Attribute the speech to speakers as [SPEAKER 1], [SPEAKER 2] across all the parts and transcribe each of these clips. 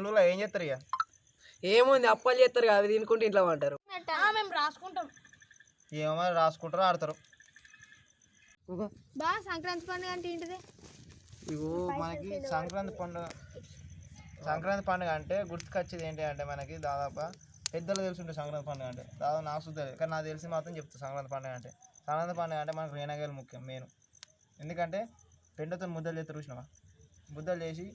[SPEAKER 1] సెలవులో ఏం చేస్తారు ఇక?
[SPEAKER 2] ఏముంది అప్పాలు చేస్తారు అవి తినుకుంటే ఇంట్లో అంటారు.
[SPEAKER 3] మేము రాసుకుంటాం.
[SPEAKER 1] ఏమో రాసుకుంటారో ఆడతారు.
[SPEAKER 3] బా సంక్రాంతి పండుగ అంటే ఏంటిది?
[SPEAKER 1] ఇగో మనకి సంక్రాంతి పండుగ అంటే గుర్తుకొచ్చేది ఏంటి అంటే మనకి దాదాపు పెద్దలు తెలుసుంటే సంక్రాంతి పండుగ అంటే దాదాపు నాకు తెలియదు, కానీ నాకు తెలిసి మాత్రం చెప్తాను. సంక్రాంతి పండుగ అంటే మనకు రేణగాయలు ముఖ్యం మెయిన్. ఎందుకంటే పెండతో ముద్దలు చేస్తారు చూసినావా, ముద్దలు చేసి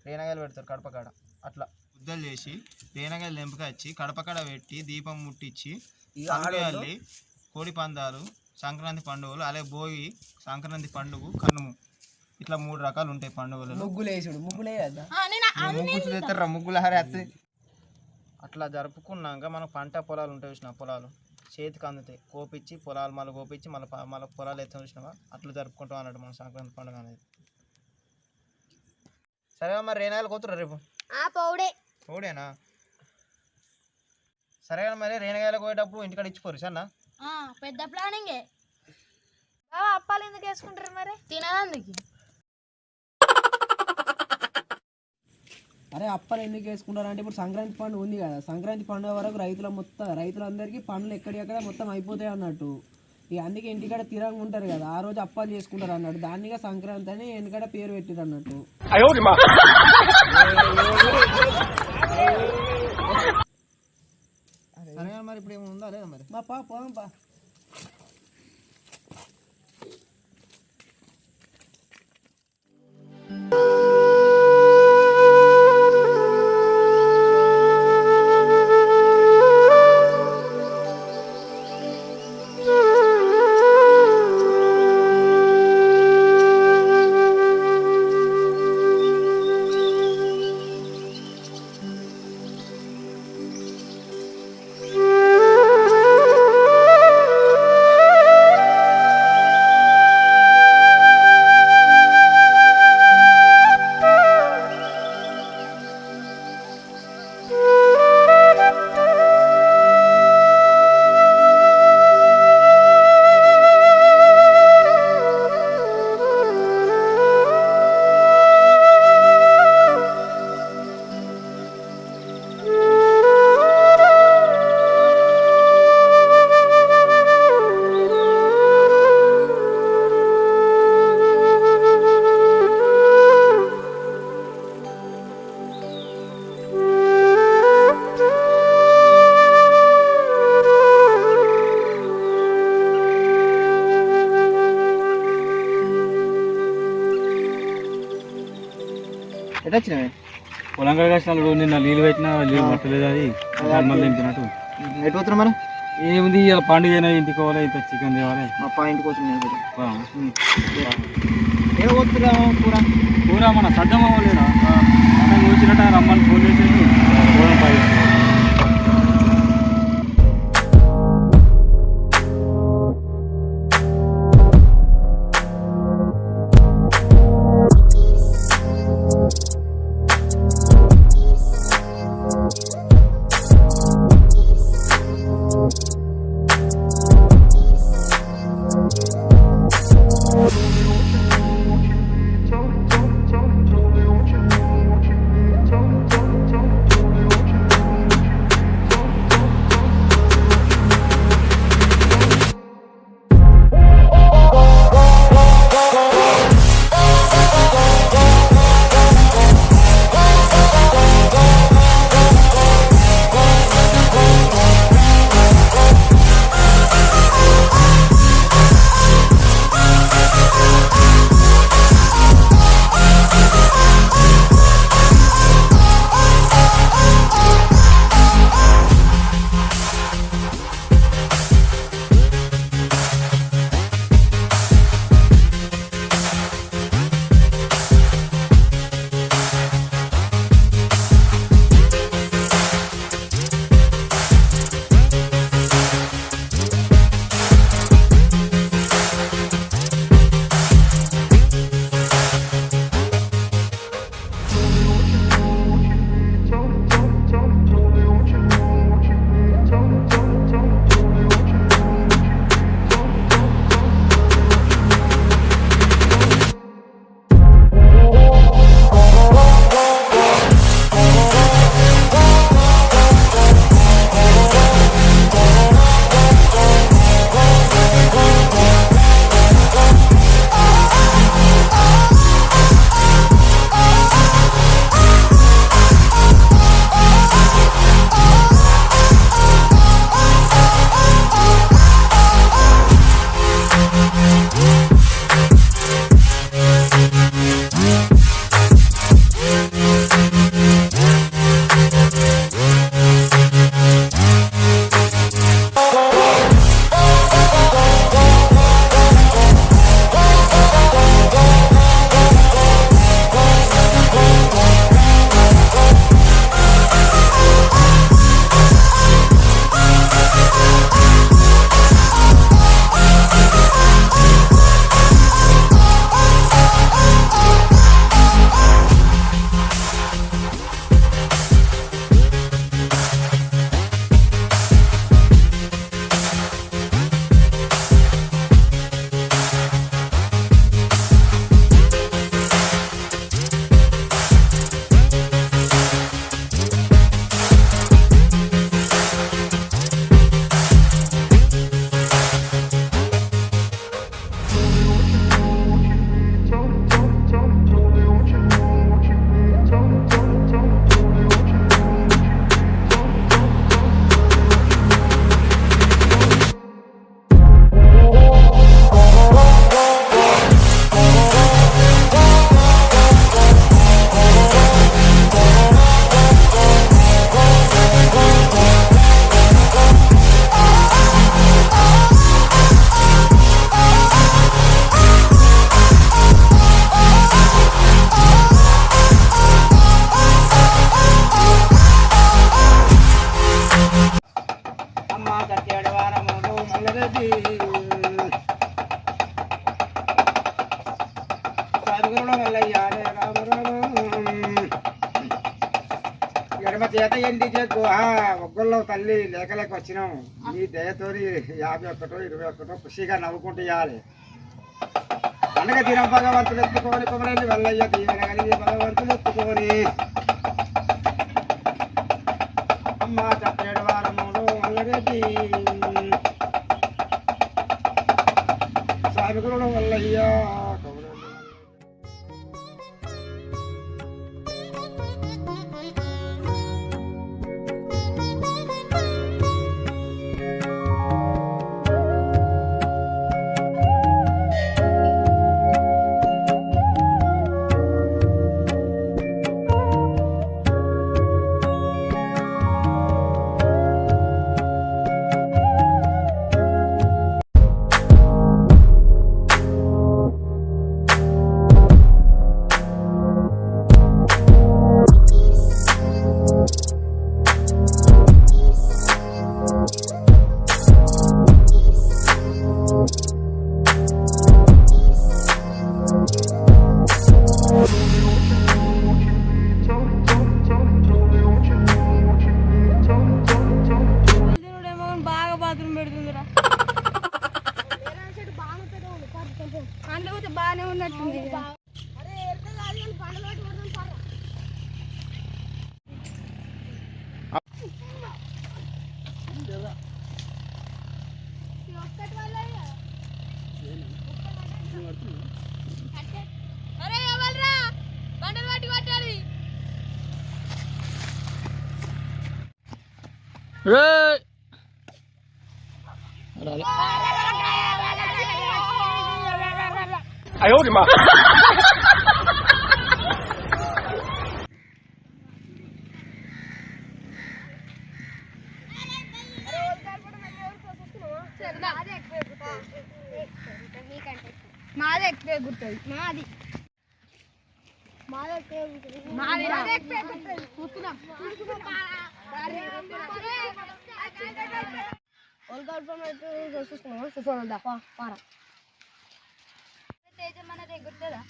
[SPEAKER 1] రేణగాయలు పెడతారు కడపకాడ. అట్లా ముద్దలు చేసి రేణగాయలు తెంపుకొచ్చి కడపకాడ పెట్టి దీపం ముట్టించి అల్లి కోడి పందాలు, సంక్రాంతి పండుగలు, అలాగే భోగి, సంక్రాంతి పండుగ, కనుము, ఇట్లా 3 రకాలు ఉంటాయి పండుగలు. ముగ్గులు హరి అట్లా జరుపుకున్నాక మనకు పంట పొలాలు ఉంటాయి చూసినా, పొలాలు చేతికి అందుతాయి, కోపించి పొలాలు మళ్ళీ కోపించి మళ్ళీ పొలాలు ఎత్తాం చూసినావా, అట్లా జరుపుకుంటాం అన్నట్టు మన సంక్రాంతి పండుగ అనేది. సరే మరి రేణాలు కోతురా రేపు? పౌడేనా? సరే మరి రేణగాయలు పోయేటప్పుడు ఇంటికాడ ఇచ్చిపోరు సన్నా.
[SPEAKER 3] పెద్ద ప్లానింగే. అప్పాలు ఎందుకు వేసుకుంటారు మరి? తినడానికి.
[SPEAKER 2] అరే అప్పాలు ఎందుకు వేసుకుంటారు అంటే ఇప్పుడు సంక్రాంతి పండుగ ఉంది కదా, సంక్రాంతి పండుగ వరకు రైతులందరికీ పనులు ఎక్కడికక్కడ మొత్తం అయిపోతాయి అన్నట్టు. ఇక అందుకే ఇంటికాడ తిరంగా ఉంటారు కదా, ఆ రోజు అప్పాలు చేసుకుంటారు అన్నట్టు. దానిగా సంక్రాంతి అని ఎందుకంటే పేరు పెట్టారు అన్నట్టు.
[SPEAKER 1] సరే మరి ఇప్పుడు ఏమి ఉందా లేదా మరి?
[SPEAKER 2] మా పోదాం పా.
[SPEAKER 4] పొలం కష్టాలు నిన్న నీళ్ళు పెట్టినా నీళ్ళు పట్టలేదు, అది మళ్ళీ తింటున్నట్టు.
[SPEAKER 1] ఎటు పోతున్నా మనం?
[SPEAKER 4] ఏముంది ఇలా పండుగ అయినా ఇంటికి పోవాలి, ఇంత చికెన్ తేవాలి.
[SPEAKER 1] మా పాయింట్ కోసం
[SPEAKER 4] కూర మన సద్దమ్మ వాళ్ళేనా అన్నం కూర్చున్నట్ట రమ్మని ఫోన్ చేసేది పోదాం పై.
[SPEAKER 5] సరుగుల వల్లయ్యా రామ రామ ఎడమ చేత ఎండి చేద్దు ఒక్కళ్ళు తల్లి లేక లేక వచ్చినాం నీ దయతోని 51 21 ఖుషిగా నవ్వుకుంటూ ఇవ్వాలి పండగ దినం భగవంతులు ఎత్తుకోని కొమరండి వల్లయ్య దీవెన కలిగి భగవంతులు ఎత్తుకోని అమ్మ చెప్పేడు వారములు వల్లరెడ్డి సారుగుల వల్లయ్య
[SPEAKER 3] బాగా బాత్రూమ్ పెడుతుందిరా పండ్లు పోతే బాగానే ఉన్నట్టుంది అరే ఎవరురా బండలు పట్టి కొట్టాలి మాది ఎక్కువ గుర్తుంది మాది మాది ఎక్కువ గుర్తుంది మాది ఎక్కువ గుర్తుంది కూర్చున్నాం తేజమన్నది ఎగురుతుందా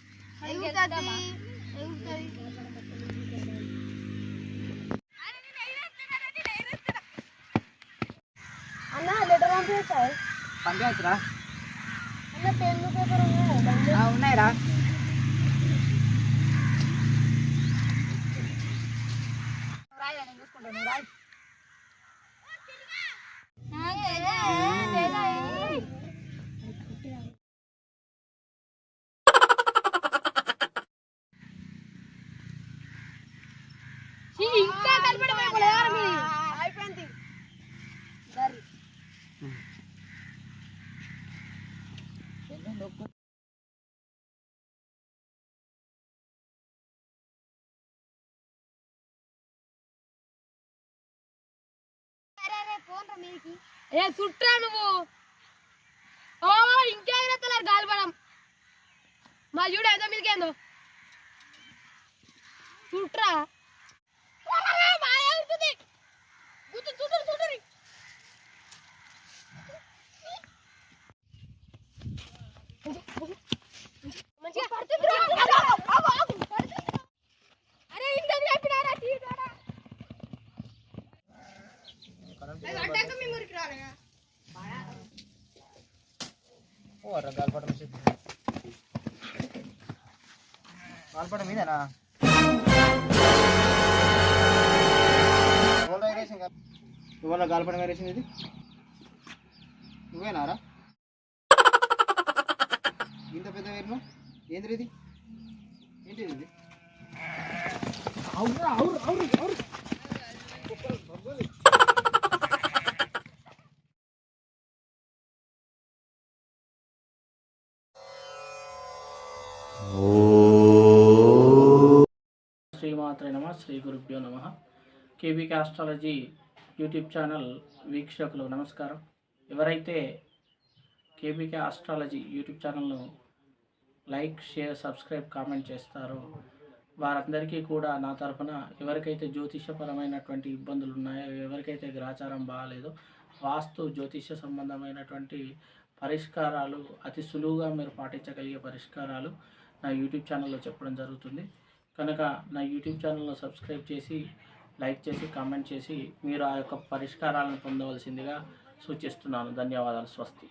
[SPEAKER 3] అన్న లెటర్ పంపించాయి
[SPEAKER 2] పంపించరా
[SPEAKER 3] అన్న పెన్ను పేపర్ ఉన్నాయా
[SPEAKER 2] ఉన్నాయిరా
[SPEAKER 3] ఇంకా కనపడమే అయిపోయింది ఏ చుట్రా నువ్వు ఓ ఇంకేతలేరు గాలిపడం మా చూడు ఏదో మీదకేందో చుట్రా అరే ఇంత చెప్పినారా
[SPEAKER 1] గాలిపటం మీదేనా ఇవాళ గాలిపటం వేరేసింది ఇది నువ్వేనారా ఇంత పెద్ద వేరు ఏంద్రీ ఇది ఏంటిది ఇది
[SPEAKER 6] శ్రీమాత్రే నమ శ్రీ గురుభ్యో నమ కేబీకే ఆస్ట్రాలజీ యూట్యూబ్ ఛానల్ వీక్షకులు నమస్కారం. ఎవరైతే కేబీకే ఆస్ట్రాలజీ యూట్యూబ్ ఛానల్ను లైక్, షేర్, సబ్స్క్రైబ్, కామెంట్ చేస్తారో వారందరికీ కూడా నా తరఫున ఎవరికైతే జ్యోతిషపరమైనటువంటి ఇబ్బందులు ఉన్నాయో, ఎవరికైతే గ్రహచారం బాగాలేదో వాస్తు జ్యోతిష్య సంబంధమైనటువంటి పరిష్కారాలు అతి సులువుగా మీరు పాటించగలిగే పరిష్కారాలు నా యూట్యూబ్ ఛానల్లో చెప్పడం జరుగుతుంది. కనుక నా యూట్యూబ్ ఛానల్ను సబ్స్క్రైబ్ చేసి, లైక్ చేసి, కామెంట్ చేసి మీరు ఆ యొక్క పరిష్కారాలను పొందవలసిందిగా సూచిస్తున్నాను. ధన్యవాదాలు. స్వస్తి.